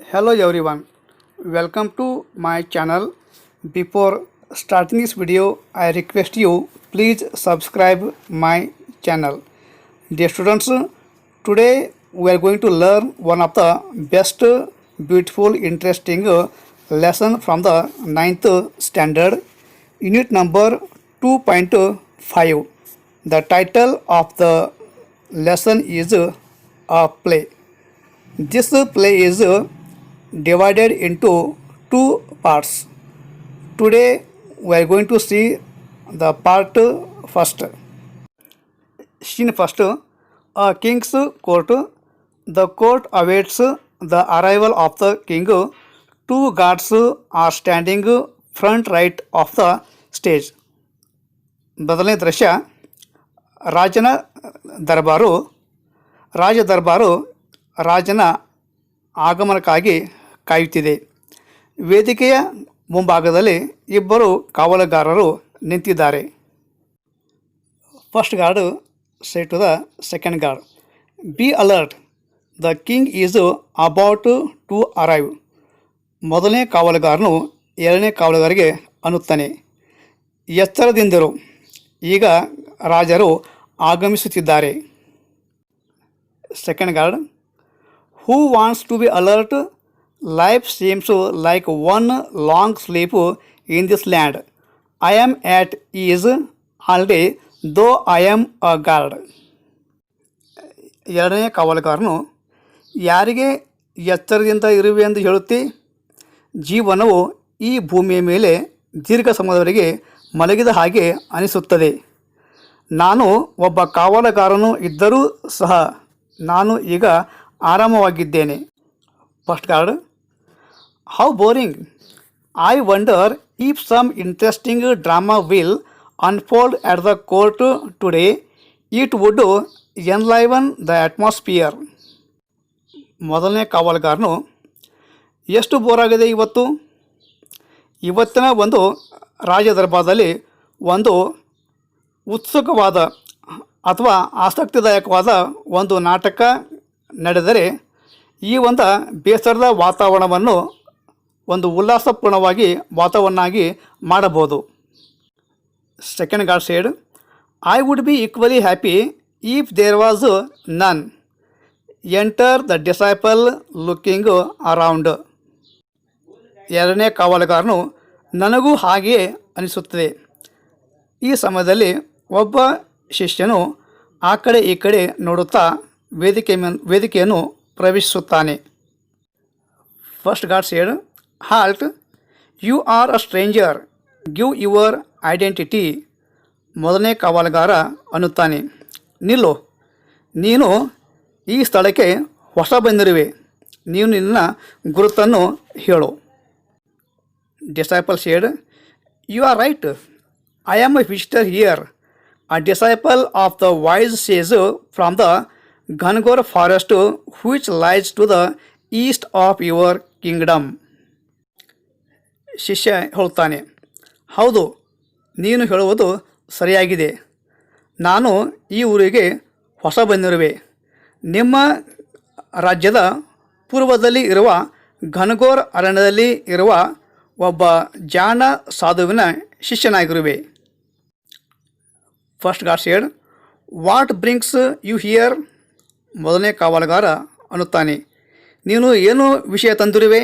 Hello everyone, welcome to my channel. Before starting this video, I request you please subscribe my channel. Dear students, today we are going to learn one of the best, beautiful, interesting lesson from the ninth standard, unit number 2.5. The title of the lesson is a play. This play is divided into two parts. Today we are going to see the part first. Scene first, a king's court. The court awaits the arrival of the king. Two guards are standing front right of the stage. ಮೊದಲನೇ ದೃಶ್ಯ ರಾಜನ ದರ್ಬಾರು ರಾಜನ ಆಗಮನಕ್ಕಾಗಿ ಕಾಯುತ್ತಿದೆ. ವೇದಿಕೆಯ ಮುಂಭಾಗದಲ್ಲಿ ಇಬ್ಬರು ಕಾವಲುಗಾರರು ನಿಂತಿದ್ದಾರೆ. First guard say to the second guard, be alert, the king is about to arrive. ಮೊದಲನೇ ಕಾವಲುಗಾರನು ಎರಡನೇ ಕಾವಲುಗಾರಿಗೆ ಅನ್ನುತ್ತಾನೆ, ಎಚ್ಚರದಿಂದಿರು, ಈಗ ರಾಜರು ಆಗಮಿಸುತ್ತಿದ್ದಾರೆ. Second guard, who wants to be alert? Life seems like one long sleep in this land. I am at ease all day, though I am a guard. ಎರಡನೇ ಕಾವಲುಗಾರನು, ಯಾರಿಗೆ ಎಚ್ಚರದಿಂದ ಇರುವೆ ಎಂದು ಹೇಳುತ್ತಿ? ಜೀವನವು ಈ ಭೂಮಿಯ ಮೇಲೆ ದೀರ್ಘ ಸಮಯದವರೆಗೆ ಮಲಗಿದ ಹಾಗೆ ಅನಿಸುತ್ತದೆ. ನಾನು ಒಬ್ಬ ಕಾವಲುಗಾರನು ಇದ್ದರೂ ಸಹ ನಾನು ಈಗ ಆರಾಮವಾಗಿದ್ದೇನೆ. First guard, how boring. I wonder if some interesting drama will unfold at the court today. It would enliven the atmosphere. ಮೊದಲನೇ ಕಾವಲುಗಾರನು, ಎಷ್ಟು ಬೋರಾಗಿದೆ ಇವತ್ತು. ಇವತ್ತಿನ ಒಂದು ರಾಜ ದರ್ಬಾರದಲ್ಲಿ ಒಂದು ಉತ್ಸುಕವಾದ ಅಥವಾ ಆಸಕ್ತಿದಾಯಕವಾದ ಒಂದು ನಾಟಕ ನಡೆದರೆ ಈ ಒಂದು ಬೇಸರದ ವಾತಾವರಣವನ್ನು ಒಂದು ಉಲ್ಲಾಸಪೂರ್ಣವಾಗಿ ವಾತಾವರಣವಾಗಿ ಮಾಡಬಹುದು. Second guard said, I would be equally happy if there was none. Enter the disciple looking around. ಎರಡನೇ ಕಾವಲುಗಾರನು, ನನಗೂ ಹಾಗೆಯೇ ಅನಿಸುತ್ತದೆ. ಈ ಸಮಯದಲ್ಲಿ ಒಬ್ಬ ಶಿಷ್ಯನು ಆ ಕಡೆ ಈ ಕಡೆ ನೋಡುತ್ತಾ ವೇದಿಕೆಯನ್ನು ಪ್ರವೇಶಿಸುತ್ತಾನೆ. First guard said, halt, you are a stranger, give your identity. ಮೊದಲನೇ ಕಾವಲುಗಾರ ಅನ್ನುತ್ತಾನೆ, ನಿಲ್ಲು, ನೀನು ಈ ಸ್ಥಳಕ್ಕೆ ಹೊಸ ಬಂದಿರುವೆ, ನೀನು ನಿನ್ನ ಗುರುತನ್ನು ಹೇಳು. Disciple said, you are right, I am a visitor here. A disciple of the wise sage from the Ghanghor forest which lies to the east of your kingdom. ಶಿಷ್ಯ ಹೇಳುತ್ತಾನೆ, ಹೌದು, ನೀನು ಹೇಳುವುದು ಸರಿಯಾಗಿದೆ. ನಾನು ಈ ಊರಿಗೆ ಹೊಸ ಬಂದಿರುವೆ. ನಿಮ್ಮ ರಾಜ್ಯದ ಪೂರ್ವದಲ್ಲಿ ಇರುವ ಘನಘೋರ್ ಅರಣ್ಯದಲ್ಲಿ ಇರುವ ಒಬ್ಬ ಜಾಣ ಸಾಧುವಿನ ಶಿಷ್ಯನಾಗಿರುವೆ. First guard said, what brings you here. ಮೊದಲನೇ ಕಾವಲುಗಾರ ಅನ್ನುತ್ತಾನೆ, ನೀನು ಏನು ವಿಷಯ ತಂದಿರುವೆ.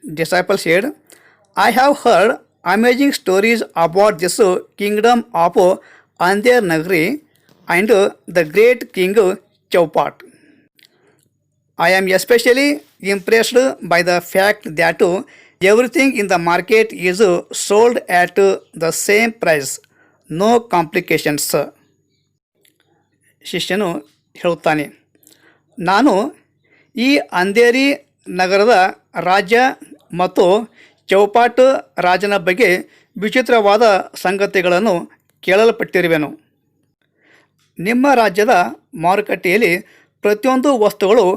Disciple said, I have heard amazing stories about this kingdom of Andher Nagari and the great king Chaupat. I am especially impressed by the fact that everything in the market is sold at the same price, no complications. ಶಿಷ್ಯನು ಹೇಳುತ್ತಾನೆ, ನಾನು ಈ ಅಂಧೇರಿ ನಗರದ ರಾಜ್ಯ ಮತ್ತು ಚೌಪಾಟ್ ರಾಜನ ಬಗ್ಗೆ ವಿಚಿತ್ರವಾದ ಸಂಗತಿಗಳನ್ನು ಕೇಳಲ್ಪಟ್ಟಿರುವೆನು. ನಿಮ್ಮ ರಾಜ್ಯದ ಮಾರುಕಟ್ಟೆಯಲ್ಲಿ ಪ್ರತಿಯೊಂದು ವಸ್ತುಗಳು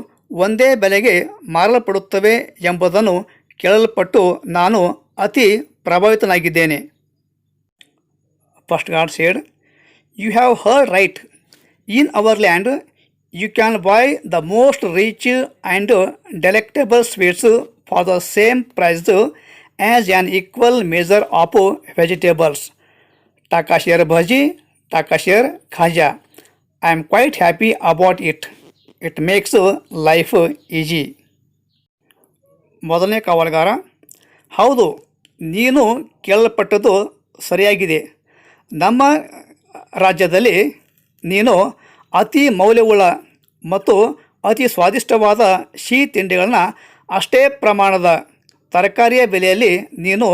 ಒಂದೇ ಬೆಲೆಗೆ ಮಾರಲ್ಪಡುತ್ತವೆ ಎಂಬುದನ್ನು ಕೇಳಲ್ಪಟ್ಟು ನಾನು ಅತಿ ಪ್ರಭಾವಿತನಾಗಿದ್ದೇನೆ. First guard said, you have heard right. In our land You can buy the most rich and delectable sweets for the same price as an equal measure of vegetables. Taka share bhaji, taka share khaja. I am quite happy about it. It makes life easy. ಮೊದಲನೇ ಕಾವಲುಗಾರ, ಹೌದು, ನೀನು ಕೇಳಲ್ಪಟ್ಟದ್ದು ಸರಿಯಾಗಿದೆ. ನಮ್ಮ ರಾಜ್ಯದಲ್ಲಿ ನೀನು ಅತಿ ಮೌಲ್ಯವುಳ್ಳ ಮತ್ತು ಅತಿ ಸ್ವಾದಿಷ್ಟವಾದ ಸಿಹಿ ತಿಂಡಿಗಳನ್ನ ಅಷ್ಟೇ ಪ್ರಮಾಣದ ತರಕಾರಿಯ ಬೆಲೆಯಲ್ಲಿ ನೀನು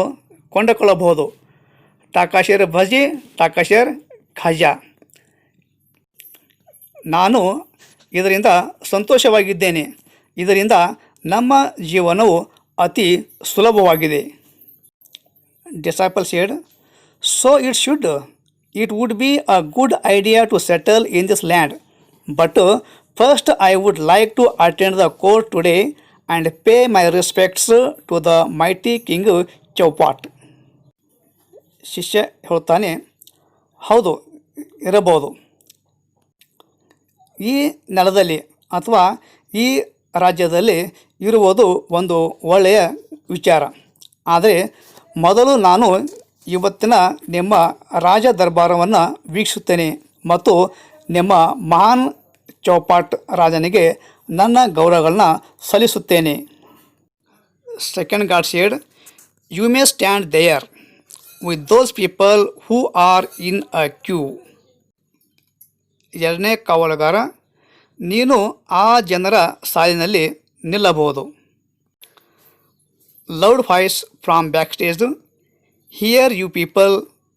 ಕೊಂಡುಕೊಳ್ಳಬಹುದು. ಟಾಕಾಶೇರ್ ಭಜಿ, ಟಾಕಾಶೇರ್ ಖಾಜಾ. ನಾನು ಇದರಿಂದ ಸಂತೋಷವಾಗಿದ್ದೇನೆ. ಇದರಿಂದ ನಮ್ಮ ಜೀವನವು ಅತಿ ಸುಲಭವಾಗಿದೆ. Disciple said, so it would be a good idea to settle in this land. But first I would like to attend the court today and pay my respects to the mighty King Chaupat. ಶಿಷ್ಯ ಹೇಳ್ತಾನೆ, ಹೌದು, ಇರಬಹುದು. ಈ ನೆಲದಲ್ಲಿ ಅಥವಾ ಈ ರಾಜ್ಯದಲ್ಲಿ ಇರುವುದು ಒಂದು ಒಳ್ಳೆಯ ವಿಚಾರ. ಆದರೆ ಮೊದಲು ನಾನು ಇವತ್ತಿನ ನಿಮ್ಮ ರಾಜ ದರ್ಬಾರವನ್ನು ವೀಕ್ಷಿಸುತ್ತೇನೆ ಮತ್ತು ನಿಮ್ಮ ಮಹಾನ್ ಚೌಪಾಟ್ ರಾಜನಿಗೆ ನನ್ನ ಗೌರವಗಳನ್ನ ಸಲ್ಲಿಸುತ್ತೇನೆ. Second guard said, you may stand there with those people who are in a queue. ಎರಡನೇ ಕಾವಲುಗಾರ, ನೀನು ಆ ಜನರ ಸಾಲಿನಲ್ಲಿ ನಿಲ್ಲಬಹುದು. Loud voice from back stage, here you people,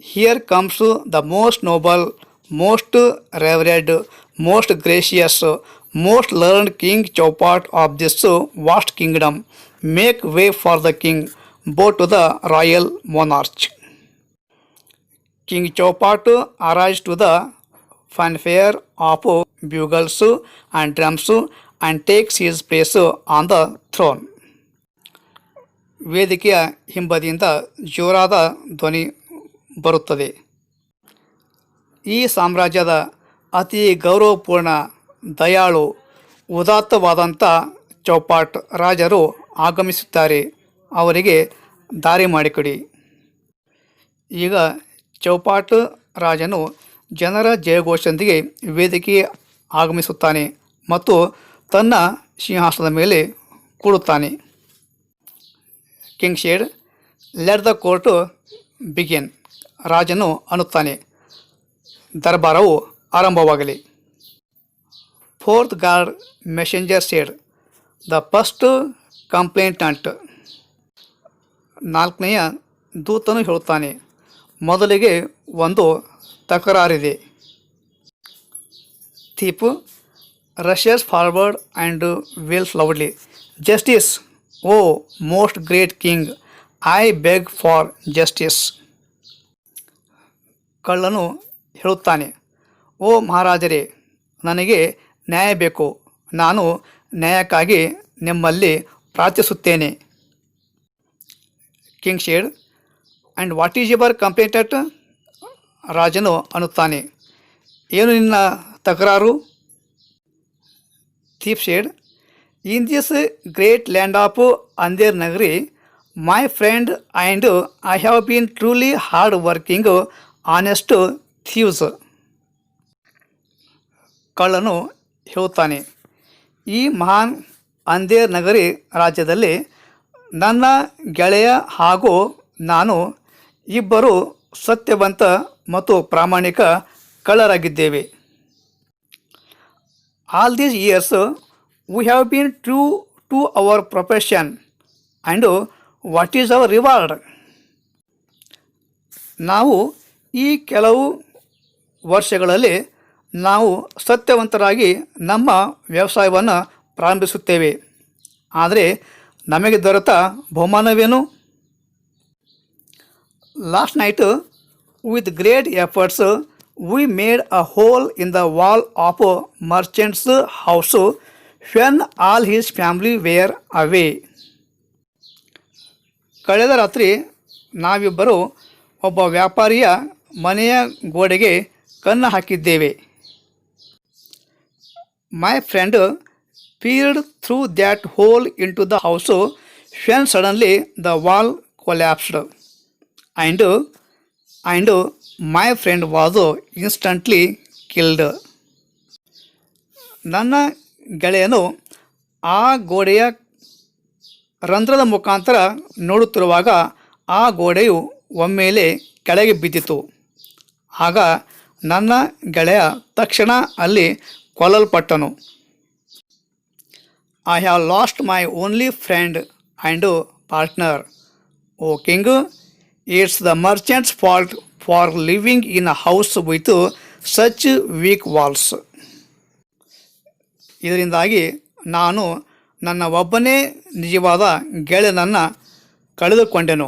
here comes the most noble, most revered, most gracious, most learned king Chaupat of this vast kingdom. Make way for the king, bow to the royal monarch. King Chaupat arrives to the fanfare of bugles and drums and takes his place on the throne. ವೇದಿಕೆಯ ಹಿಂಬದಿಯಿಂದ ಜೋರಾದ ಧ್ವನಿ ಬರುತ್ತದೆ. ಈ ಸಾಮ್ರಾಜ್ಯದ ಅತಿ ಗೌರವಪೂರ್ಣ, ದಯಾಳು, ಉದಾತ್ತವಾದಂಥ ಚೌಪಾಟ್ ರಾಜರು ಆಗಮಿಸುತ್ತಾರೆ. ಅವರಿಗೆ ದಾರಿ ಮಾಡಿಕೊಡಿ. ಈಗ ಚೌಪಾಟ್ ರಾಜನು ಜನರ ಜಯಘೋಷದೊಂದಿಗೆ ವೇದಿಕೆಗೆ ಆಗಮಿಸುತ್ತಾನೆ ಮತ್ತು ತನ್ನ ಸಿಂಹಾಸನದ ಮೇಲೆ ಕೂಡುತ್ತಾನೆ. King said, let the court begin. ರಾಜನು ಅನ್ನುತ್ತಾನೆ, ದರ್ಬಾರವು ಆರಂಭವಾಗಲಿ. Fourth guard messenger said, the first complainant. ನಾಲ್ಕನೆಯ ದೂತನು ಹೇಳುತ್ತಾನೆ, ಮೊದಲಿಗೆ ಒಂದು ತಕರಾರಿದೆ. Thief rushes forward and wails loudly, justice, O most great king, I beg for justice. ಕಳ್ಳನು ಹೇಳುತ್ತಾನೆ, ಓ ಮಹಾರಾಜರೇ, ನನಗೆ ನ್ಯಾಯ ಬೇಕು. ನಾನು ನ್ಯಾಯಕ್ಕಾಗಿ ನಿಮ್ಮಲ್ಲಿ ಪ್ರಾರ್ಥಿಸುತ್ತೇನೆ. King said, and what is your complaint? ರಾಜನು ಅನ್ನುತ್ತಾನೆ, ಏನು ನಿನ್ನ ತಕರಾರು? Thief said, in this great land of Andher Nagari, my friend and I have been truly hard working honest thieves. ಕಳ್ಳನು ಹೇಳುತ್ತಾನೆ, ಈ ಮಹಾನ್ ಅಂದೇರ್ ನಗರಿ ರಾಜ್ಯದಲ್ಲಿ ನನ್ನ ಗೆಳೆಯ ಹಾಗೂ ನಾನು ಇಬ್ಬರು ಸತ್ಯವಂತ ಮತ್ತು ಪ್ರಾಮಾಣಿಕ ಕಳ್ಳರಾಗಿದ್ದೇವೆ. All these years we have been true to our profession and what is our reward? ನಾವು ಈ ಕೆಲವು ವರ್ಷಗಳಲ್ಲಿ ನಾವು ಸತ್ಯವಂತರಾಗಿ ನಮ್ಮ ವ್ಯವಸಾಯವನ್ನು ಪ್ರಾರಂಭಿಸುತ್ತೇವೆ. ಆದರೆ ನಮಗೆ ದೊರೆತ ಬಹುಮಾನವೇನು? Last night with great efforts we made a hole in the wall of merchant's house when all his family were away. ಕಳೆದ ರಾತ್ರಿ ನಾವಿಬ್ಬರು ಒಬ್ಬ ವ್ಯಾಪಾರಿಯ ಮನೆಯ ಗೋಡೆಗೆ ಕಣ್ಣು ಹಾಕಿದ್ದೇವೆ. My friend peered through that hole into the house when suddenly the wall collapsed, and and my friend was instantly killed. ನನ್ನ ಗೆಳೆಯನು ಆ ಗೋಡೆಯ ರಂಧ್ರದ ಮುಖಾಂತರ ನೋಡುತ್ತಿರುವಾಗ ಆ ಗೋಡೆಯು ಒಮ್ಮೆಲೆ ಕೆಳಗೆ ಬಿದ್ದಿತು. ಆಗ ನನ್ನ ಗೆಳೆಯ ತಕ್ಷಣ ಅಲ್ಲಿ ಕೊಲ್ಲಲ್ಪಟ್ಟನು. I have lost my only friend and partner. O king, it's the merchant's fault for living in a house with such weak walls. ಇದರಿಂದಾಗಿ ನಾನು ನನ್ನ ಒಬ್ಬನೇ ನಿಜವಾದ ಗೆಳೆಯನನ್ನು ಕಳೆದುಕೊಂಡೆನು.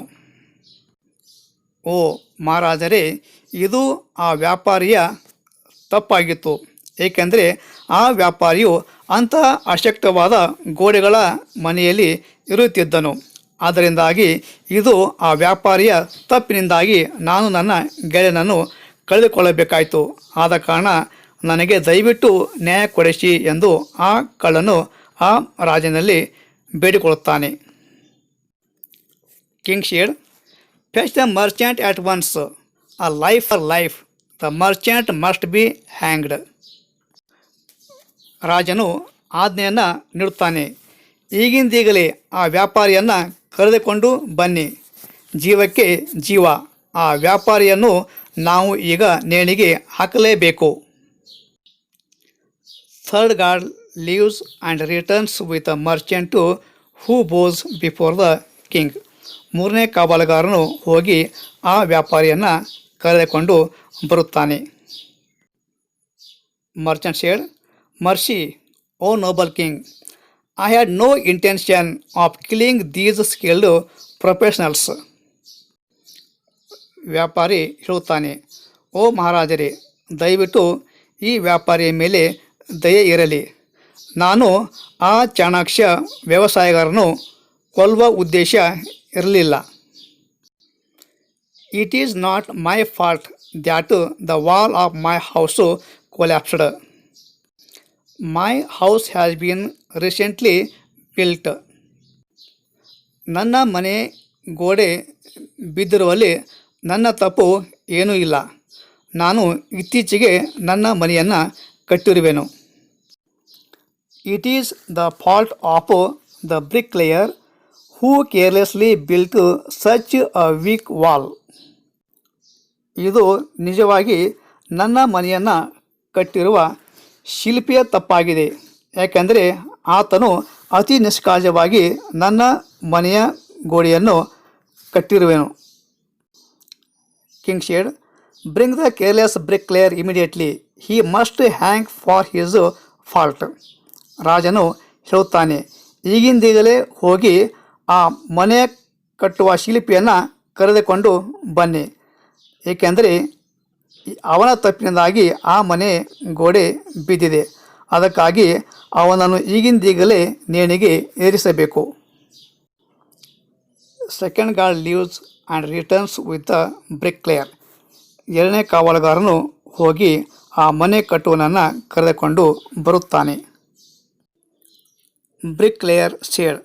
ಓ ಮಹಾರಾಜರೇ, ಇದು ಆ ವ್ಯಾಪಾರಿಯ ತಪ್ಪಾಗಿತ್ತು, ಏಕೆಂದರೆ ಆ ವ್ಯಾಪಾರಿಯು ಅಂತಹ ಅಶಕ್ತವಾದ ಗೋಡೆಗಳ ಮನೆಯಲ್ಲಿ ಇರುತ್ತಿದ್ದನು. ಅದರಿಂದಾಗಿ ಇದು ಆ ವ್ಯಾಪಾರಿಯ ತಪ್ಪಿನಿಂದಾಗಿ ನಾನು ನನ್ನ ಗೆಳೆಯನನ್ನು ಕಳೆದುಕೊಳ್ಳಬೇಕಾಯಿತು. ಆದ ಕಾರಣ ನನಗೆ ದಯವಿಟ್ಟು ನ್ಯಾಯ ಕೊಡಿಸಿ ಎಂದು ಆ ಕಳ್ಳನು ಆ ರಾಜನಲ್ಲಿ ಬೇಡಿಕೊಳ್ಳುತ್ತಾನೆ. King said, fetch the merchant at once, a life for life, the merchant must be hanged. ರಾಜನು ಆಜ್ಞೆಯನ್ನು ನೀಡುತ್ತಾನೆ, ಈಗಿಂದೀಗಲೇ ಆ ವ್ಯಾಪಾರಿಯನ್ನು ಕರೆದುಕೊಂಡು ಬನ್ನಿ, ಜೀವಕ್ಕೆ ಜೀವ, ಆ ವ್ಯಾಪಾರಿಯನ್ನು ನಾವು ಈಗ ನೇಣಿಗೆ ಹಾಕಲೇಬೇಕು. Third guard leaves and returns with a merchant who bows before the king. ಮೂರನೇ ಕಾವಲುಗಾರನು ಹೋಗಿ ಆ ವ್ಯಾಪಾರಿಯನ್ನು ಕರೆದುಕೊಂಡು ಬರುತ್ತಾನೆ. Merchant said, mercy, O noble king, I had no intention of killing these skilled professionals. ವ್ಯಾಪಾರಿ ಹೇಳುತ್ತಾನೆ, ಓ ಮಹಾರಾಜರೇ, ದಯವಿಟ್ಟು ಈ ವ್ಯಾಪಾರಿಯ ಮೇಲೆ ದಯೆ ಇರಲಿ. ನಾನು ಆ ಚಾಣಾಕ್ಷ ವ್ಯವಸಾಯಗಾರನು ಕೊಲ್ಲುವ ಉದ್ದೇಶ ಇರಲಿಲ್ಲ. It is not my fault that the wall of my house collapsed. My house has been recently built. ನನ್ನ ಮನೆ ಗೋಡೆ ಬಿದ್ದಿರುವಲ್ಲಿ ನನ್ನ ತಪ್ಪು ಏನೂ ಇಲ್ಲ. ನಾನು ಇತ್ತೀಚೆಗೆ ನನ್ನ ಮನೆಯನ್ನು ಕಟ್ಟಿರುವೆನು. It is the fault of the bricklayer who carelessly built such a weak wall. ಇದು ನಿಜವಾಗಿ ನನ್ನ ಮನೆಯನ್ನು ಕಟ್ಟಿರುವ ಶಿಲ್ಪಿಯ ತಪ್ಪಾಗಿದೆ, ಯಾಕೆಂದರೆ ಆತನು ಅತಿ ನಿಷ್ಕಾಳಜವಾಗಿ ನನ್ನ ಮನೆಯ ಗೋಡೆಯನ್ನು ಕಟ್ಟಿರುವೆನು. King said, bring the careless bricklayer immediately, he must hang for his fault. ರಾಜನು ಹೇಳುತ್ತಾನೆ, ಈಗಿಂದೀಗಲೇ ಹೋಗಿ ಆ ಮನೆ ಕಟ್ಟುವ ಶಿಲ್ಪಿಯನ್ನು ಕರೆದುಕೊಂಡು ಬನ್ನಿ, ಏಕೆಂದರೆ ಅವನ ತಪ್ಪಿನಿಂದಾಗಿ ಆ ಮನೆ ಗೋಡೆ ಬಿದ್ದಿದೆ. ಅದಕ್ಕಾಗಿ ಅವನನ್ನು ಈಗಿಂದೀಗಲೇ ನೇಣಿಗೆ ಏರಿಸಬೇಕು. Second guard leaves and returns with the bricklayer. ಎರಡನೇ ಕಾವಲುಗಾರನು ಹೋಗಿ ಆ ಮನೆ ಕಟ್ಟುವನನ್ನು ಕರೆದುಕೊಂಡು ಬರುತ್ತಾನೆ. Bricklayer said,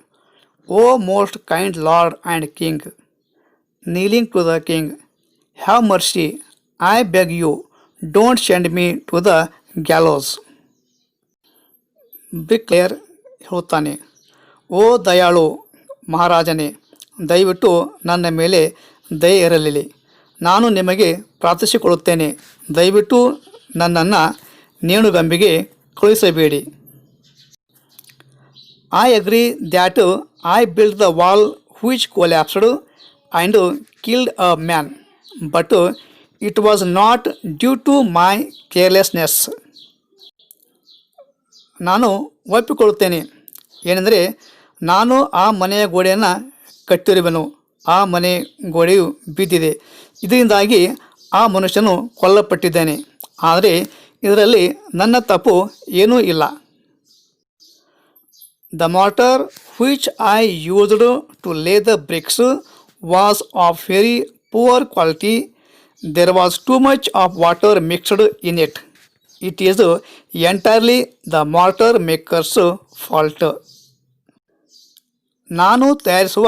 O most kind lord and king, kneeling to the king, have mercy, I beg you, don't send me to the gallows. Bricklayer ಹೇಳುತ್ತಾನೆ, ಓ ದಯಾಳು ಮಹಾರಾಜನೇ, ದಯವಿಟ್ಟು ನನ್ನ ಮೇಲೆ ದಯೆ ಇರಲಿ. ನಾನು ನಿಮಗೆ ಪ್ರಾರ್ಥಿಸಿಕೊಳ್ಳುತ್ತೇನೆ, ದಯವಿಟ್ಟು ನನ್ನನ್ನು ನೇಣುಗಂಬಿಗೆ ಕಳುಹಿಸಬೇಡಿ. I agree that I built the wall which collapsed and killed a man, but it was not due to my carelessness. ನಾನು ಒಪ್ಪಿಕೊಳ್ಳುತ್ತೇನೆ, ಏನೆಂದರೆ ನಾನು ಆ ಮನೆಯ ಗೋಡೆಯನ್ನು ಕಟ್ಟಿರುವೆನು, ಆ ಮನೆ ಗೋಡೆಯು ಬಿದ್ದಿದೆ, ಇದರಿಂದಾಗಿ ಆ ಮನುಷ್ಯನು ಕೊಲ್ಲಲ್ಪಟ್ಟಿದ್ದಾನೆ, ಆದರೆ ಇದರಲ್ಲಿ ನನ್ನ ತಪ್ಪು ಏನೂ ಇಲ್ಲ. The mortar which I used to lay the bricks was of very poor quality. There was too much of water mixed in it. It is entirely the mortar maker's fault. ನಾನು ತಯಾರಿಸುವ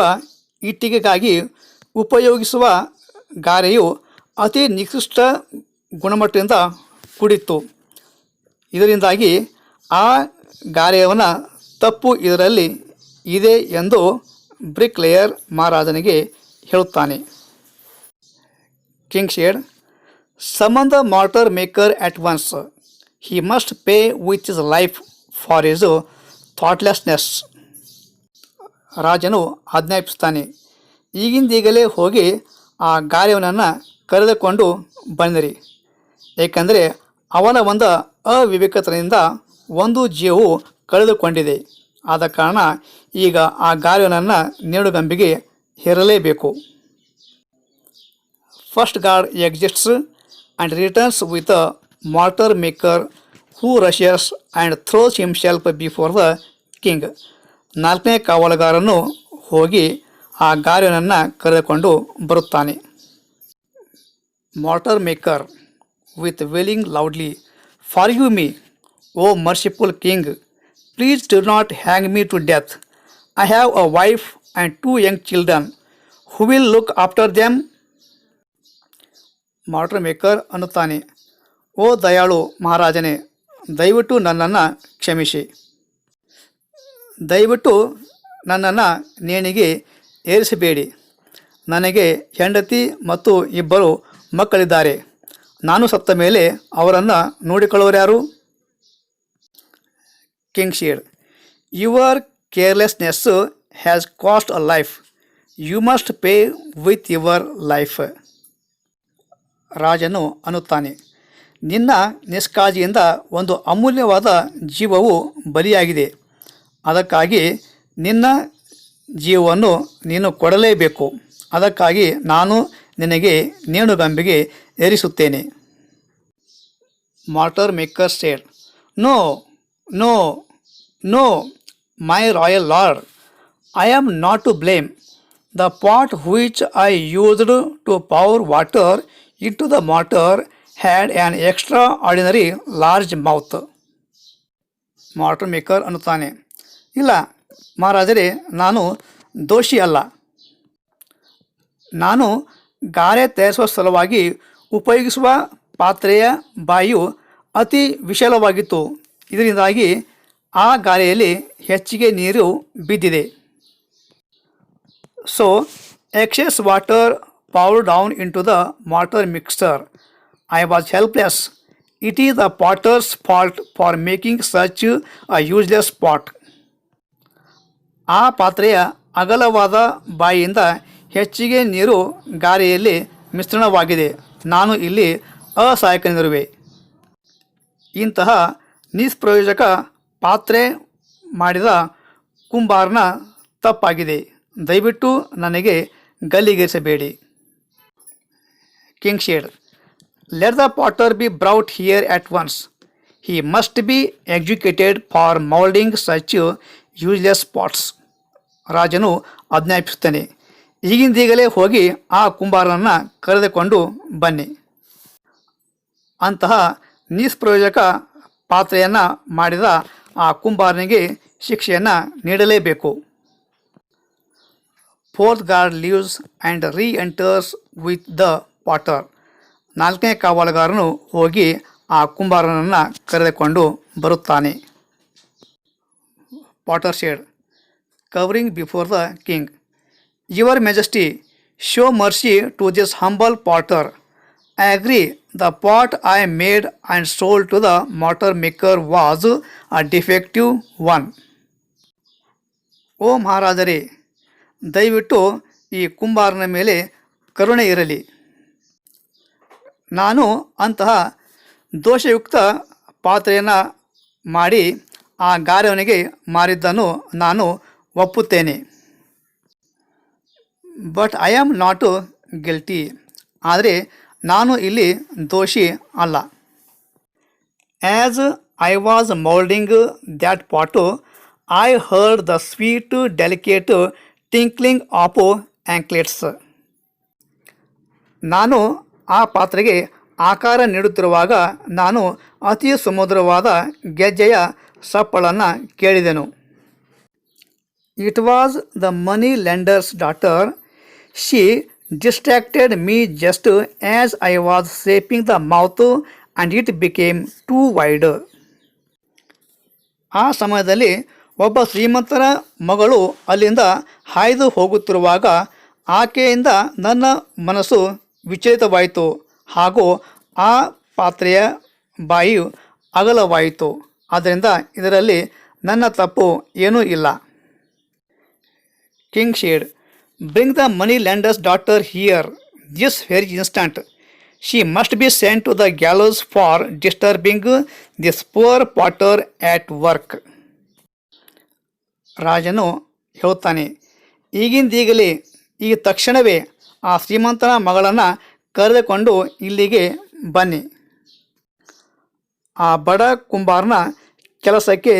ಇಟ್ಟಿಗೆಗಾಗಿ ಉಪಯೋಗಿಸುವ ಗಾರೆಯು ಅತಿ ನಿಕೃಷ್ಟ ಗುಣಮಟ್ಟದಿಂದ ಕೂಡಿತ್ತು. ಇದರಿಂದಾಗಿ ಆ ಗಾರೆಯವನ ತಪ್ಪು ಇದರಲ್ಲಿ ಇದೆ ಎಂದು ಬ್ರಿಕ್ ಲೇಯರ್ ಮಹಾರಾಜನಿಗೆ ಹೇಳುತ್ತಾನೆ. King said, summon the mortar maker at once. He must pay with his life for his thoughtlessness. ರಾಜನು ಆಜ್ಞಾಪಿಸುತ್ತಾನೆ, ಈಗಿಂದೀಗಲೇ ಹೋಗಿ ಆ ಗಾರೆಯವನನ್ನು ಕರೆದುಕೊಂಡು ಬನ್ನಿರಿ, ಏಕೆಂದರೆ ಅವನ ಒಂದು ಅವಿವೇಕತನದಿಂದ ಒಂದು ಜೀವವು ಕಳೆದುಕೊಂಡಿದೆ. ಆದ ಕಾರಣ ಈಗ ಆ ಗಾರೆಯವನನ್ನು ನೇಣುಗಂಬಿಗೆ ಹೇರಲೇಬೇಕು. First guard exists and returns with a mortar maker who rushes and throws himself before the king. ನಾಲ್ಕನೇ ಕಾವಲುಗಾರನು ಹೋಗಿ ಆ ಗಾರೆಯವನನ್ನು ಕರೆದುಕೊಂಡು ಬರುತ್ತಾನೆ. Mortar maker with wailing loudly, "Forgive me, O merciful king. Please do not hang me to death. I have a wife and 2 young children. Who will look after them?" Mortar maker ಅನ್ನುತ್ತಾನೆ, ಓ ದಯಾಳು ಮಹಾರಾಜನೇ, ದಯವಿಟ್ಟು ನನ್ನನ್ನು ಕ್ಷಮಿಸಿ. ದಯವಿಟ್ಟು ನನ್ನನ್ನು ನೇಣಿಗೆ ಏರಿಸಬೇಡಿ. ನನಗೆ ಹೆಂಡತಿ ಮತ್ತು 2 ಮಕ್ಕಳಿದ್ದಾರೆ. ನಾನು ಸತ್ತ ಮೇಲೆ ಅವರನ್ನು ನೋಡಿಕೊಳ್ಳೋರ್ಯಾರು? King said, your carelessness has cost a life. You must pay with your life. ರಾಜನು ಅನ್ನುತ್ತಾನೆ, ನಿನ್ನ ನಿಷ್ಕಾಳಜಿಯಿಂದ ಒಂದು ಅಮೂಲ್ಯವಾದ ಜೀವವು ಬಲಿಯಾಗಿದೆ. ಅದಕ್ಕಾಗಿ ನಿನ್ನ ಜೀವವನ್ನು ನೀನು ಕೊಡಲೇಬೇಕು. ಅದಕ್ಕಾಗಿ ನಾನು ನಿನಗೆ ನೇಣುಗಂಬಿಗೆ ಏರಿಸುತ್ತೇನೆ. Mortar maker said, no no no my royal lord, I am not to blame. The pot which I used to pour water into the mortar had an extraordinary large mouth. Mortar maker ಅನ್ನುತ್ತಾನೆ, ಇಲ್ಲ ಮಹಾರಾಜರೇ, ನಾನು ದೋಷಿ ಅಲ್ಲ. ನಾನು ಗಾರೆ ತಯಾರಿಸುವ ಸಲುವಾಗಿ ಉಪಯೋಗಿಸುವ ಪಾತ್ರೆಯ ಬಾಯಿಯು ಅತಿ ವಿಶಾಲವಾಗಿತ್ತು. ಇದರಿಂದಾಗಿ ಆ ಗಾರೆಯಲ್ಲಿ ಹೆಚ್ಚಿಗೆ ನೀರು ಬಿದ್ದಿದೆ. So excess water poured down into the mortar mixture. I was helpless. It is the potter's fault for making such a useless pot. ಆ ಪಾತ್ರೆಯ ಅಗಲವಾದ ಬಾಯಿಯಿಂದ ಹೆಚ್ಚಿಗೆ ನೀರು ಗಾರೆಯಲ್ಲಿ ಮಿಶ್ರಣವಾಗಿದೆ. ನಾನು ಇಲ್ಲಿ ಅಸಹಾಯಕನಿರುವೆ. ಇಂತಹ ನಿಷ್ಪ್ರಯೋಜಕ ಪಾತ್ರೆ ಮಾಡಿದ ಕುಂಬಾರನ ತಪ್ಪಾಗಿದೆ. ದಯವಿಟ್ಟು ನನಗೆ ಗಲ್ಲಿಗೇರಿಸಬೇಡಿ. King said, let the potter be brought here at once. He must be executed for moulding such useless pots. ರಾಜನು ಆಜ್ಞಾಪಿಸುತ್ತಾನೆ, ಈಗಿಂದೀಗಲೇ ಹೋಗಿ ಆ ಕುಂಬಾರನನ್ನು ಕರೆದುಕೊಂಡು ಬನ್ನಿ. ಅಂತಹ ನಿಷ್ಪ್ರಯೋಜಕ ಪಾತ್ರೆಯನ್ನು ಮಾಡಿದ ಆ ಕುಂಬಾರನಿಗೆ ಶಿಕ್ಷೆಯನ್ನು ನೀಡಲೇಬೇಕು. Fourth guard leaves and re enters with the potter. 4ನೇ ಕಾವಲುಗಾರನು ಹೋಗಿ ಆ ಕುಂಬಾರನನ್ನು ಕರೆದುಕೊಂಡು ಬರುತ್ತಾನೆ. Potter said, covering before the king. Your Majesty, show mercy to this humble potter. I agree, the pot I made and sold to the mortar maker was a defective one. ಓ ಮಹಾರಾಜರೇ, ದಯವಿಟ್ಟು ಈ ಕುಂಬಾರನ ಮೇಲೆ ಕರುಣೆ ಇರಲಿ. ನಾನು ಅಂತಹ ದೋಷಯುಕ್ತ ಪಾತ್ರೆಯನ್ನು ಮಾಡಿ ಆ ಗಾರೆಯವನಿಗೆ ಮಾರಿದ್ದನ್ನು ನಾನು ಒಪ್ಪುತ್ತೇನೆ. But I am not guilty. ಆದರೆ ನಾನು ಇಲ್ಲಿ ದೋಷಿ ಅಲ್ಲ. As I was moulding that pot, I heard the sweet delicate tinkling of anklets. ನಾನು ಆ ಪಾತ್ರೆಗೆ ಆಕಾರ ನೀಡುತ್ತಿರುವಾಗ ನಾನು ಅತಿ ಸುಮಧುರವಾದ ಗೆಜ್ಜೆಯ ಸಪ್ಪಳನ್ನು ಕೇಳಿದೆನು. It was the money lender's daughter. She distracted me just as I was shaping the mouth and it became two wide. ಆ ಸಮಯದಲ್ಲಿ ಒಬ್ಬ ಶ್ರೀಮಂತರ ಮಗಳು ಅಲ್ಲಿಂದ ಹಾಯ್ದು ಹೋಗುತ್ತಿರುವಾಗ ಆಕೆಯಿಂದ ನನ್ನ ಮನಸ್ಸು ವಿಚಲಿತವಾಯಿತು ಹಾಗೂ ಆ ಪಾತ್ರೆಯ ಬಾಯಿಯು ಅಗಲವಾಯಿತು. ಆದ್ದರಿಂದ ಇದರಲ್ಲಿ ನನ್ನ ತಪ್ಪು ಏನೂ ಇಲ್ಲ. King said, bring the money lender's daughter here this very instant. She must be sent to the gallows for disturbing this poor potter at work. ರಾಜನು ಹೇಳುತ್ತಾನೆ, ಈಗಿಂದೀಗಲೇ ಈ ತಕ್ಷಣವೇ ಆ ಶ್ರೀಮಂತನ ಮಗಳನ್ನು ಕರೆದುಕೊಂಡು ಇಲ್ಲಿಗೆ ಬನ್ನಿ. ಆ ಬಡ ಕುಂಬಾರನ ಕೆಲಸಕ್ಕೆ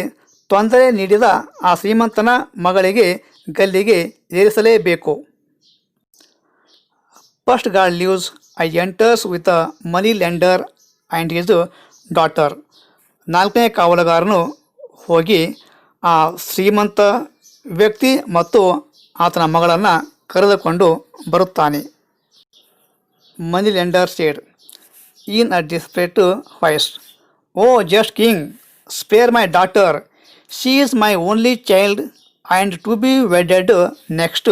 ತೊಂದರೆ ನೀಡಿದ ಆ ಶ್ರೀಮಂತನ ಮಗಳಿಗೆ ಗಲ್ಲಿಗೆ ಏರಿಸಲೇಬೇಕು. First guard leaves I enters with a money lender and his daughter. 4ನೇ ಕಾವಲುಗಾರನು ಹೋಗಿ ಆ ಶ್ರೀಮಂತ ವ್ಯಕ್ತಿ ಮತ್ತು ಆತನ ಮಗಳನ್ನು ಕರೆದುಕೊಂಡು ಬರುತ್ತಾನೆ. Money lender said in a desperate voice, O just king, spare my daughter. She is my only child and to be wedded next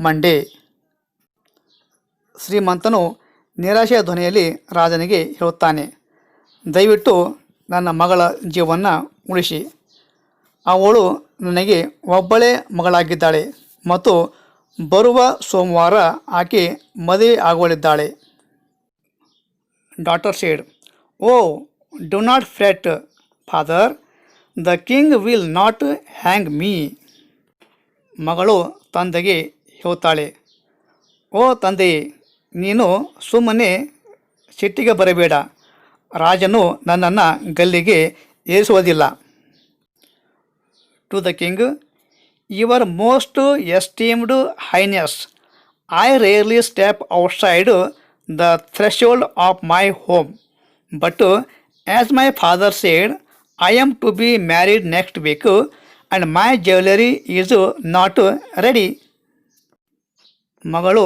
Monday. ಶ್ರೀಮಂತನು ನಿರಾಶೆಯ ಧ್ವನಿಯಲ್ಲಿ ರಾಜನಿಗೆ ಹೇಳುತ್ತಾನೆ, ದಯವಿಟ್ಟು ನನ್ನ ಮಗಳ ಜೀವವನ್ನು ಉಳಿಸಿ. ಅವಳು ನನಗೆ ಒಬ್ಬಳೇ ಮಗಳಾಗಿದ್ದಾಳೆ ಮತ್ತು ಬರುವ ಸೋಮವಾರ ಆಕೆ ಮದುವೆ ಆಗುವಳಿದ್ದಾಳೆ. Daughter said, O do not fret father, the king will not hang me. ಮಗಳು ತಂದೆಗೆ ಹೇಳುತ್ತಾಳೆ, ಓ ತಂದೆಯೇ, ನೀನು ಸುಮ್ಮನೆ ಸಿಟ್ಟಿಗೆ ಬರಬೇಡ. ರಾಜನು ನನ್ನನ್ನು ಗಲ್ಲಿಗೆ ಏರಿಸುವುದಿಲ್ಲ. To the king, your most esteemed highness, I rarely step outside the threshold of my home, but as my father said, I am to be married next week and my jewellery is not ready. ಮಗಳು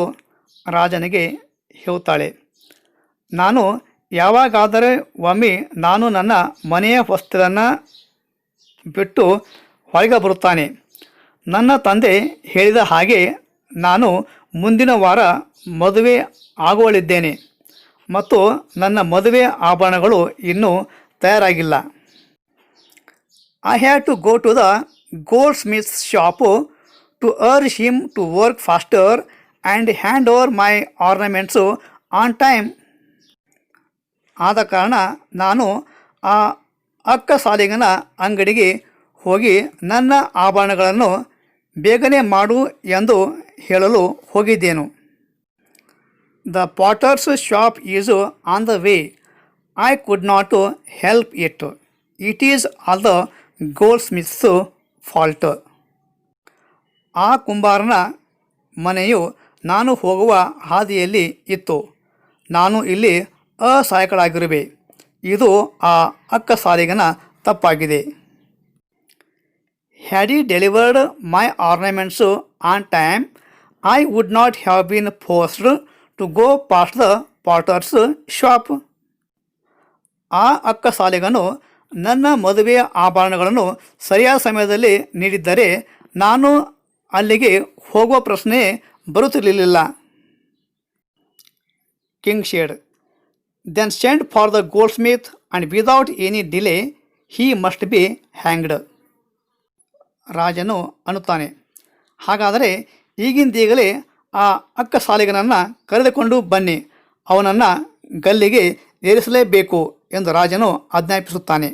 ರಾಜನಿಗೆ ಹೇಳುತ್ತಾಳೆ, ನಾನು ಯಾವಾಗಾದರೆ ಒಮ್ಮೆ ನಾನು ನನ್ನ ಮನೆಯ ವಸ್ತುಗಳನ್ನು ಬಿಟ್ಟು ಹೊರಗೆ ಬರುತ್ತಾನೆ. ನನ್ನ ತಂದೆ ಹೇಳಿದ ಹಾಗೆ ನಾನು ಮುಂದಿನ ವಾರ ಮದುವೆ ಆಗುವಳಿದ್ದೇನೆ ಮತ್ತು ನನ್ನ ಮದುವೆ ಆಭರಣಗಳು ಇನ್ನೂ ತಯಾರಾಗಿಲ್ಲ. I have to go to the goldsmith shop to urge him to work faster and hand over my ornaments on time. ಆದ ಕಾರಣ ನಾನು ಆ ಅಕ್ಕಸಾಲಿಗನ ಅಂಗಡಿಗೆ ಹೋಗಿ ನನ್ನ ಆಭರಣಗಳನ್ನು ಬೇಗನೆ ಮಾಡು ಎಂದು ಹೇಳಲು ಹೋಗಿದ್ದೇನು. The potter's shop is on the way. I could not help it. It is all the goldsmith's fault. ಆ ಕುಂಬಾರನ ಮನೆಯು ನಾನು ಹೋಗುವ ಹಾದಿಯಲ್ಲಿ ಇತ್ತು. ನಾನು ಇಲ್ಲಿ ಅಸಹಾಯಕಳಾಗಿರುವೆ. ಇದು ಆ ಅಕ್ಕಸಾಲಿಗನ ತಪ್ಪಾಗಿದೆ. Had he delivered my ornaments on time, I would not have been forced to go past the potter's shop. ಆ ಅಕ್ಕಸಾಲಿಗನು ನನ್ನ ಮದುವೆಯ ಆಭರಣಗಳನ್ನು ಸರಿಯಾದ ಸಮಯದಲ್ಲಿ ನೀಡಿದ್ದರೆ ನಾನು ಅಲ್ಲಿಗೆ ಹೋಗುವ ಪ್ರಶ್ನೆ ಬರುತ್ತಿರಲಿಲ್ಲ. King said, then send for the goldsmith and without any delay he must be hanged. ರಾಜನು ಅನ್ನುತ್ತಾನೆ, ಹಾಗಾದರೆ ಈಗಿಂದೀಗಲೇ ಆ ಅಕ್ಕಸಾಲಿಗನನ್ನು ಕರೆದುಕೊಂಡು ಬನ್ನಿ, ಅವನನ್ನು ಗಲ್ಲಿಗೆ ಏರಿಸಲೇಬೇಕು ಎಂದು ರಾಜನು ಆಜ್ಞಾಪಿಸುತ್ತಾನೆ.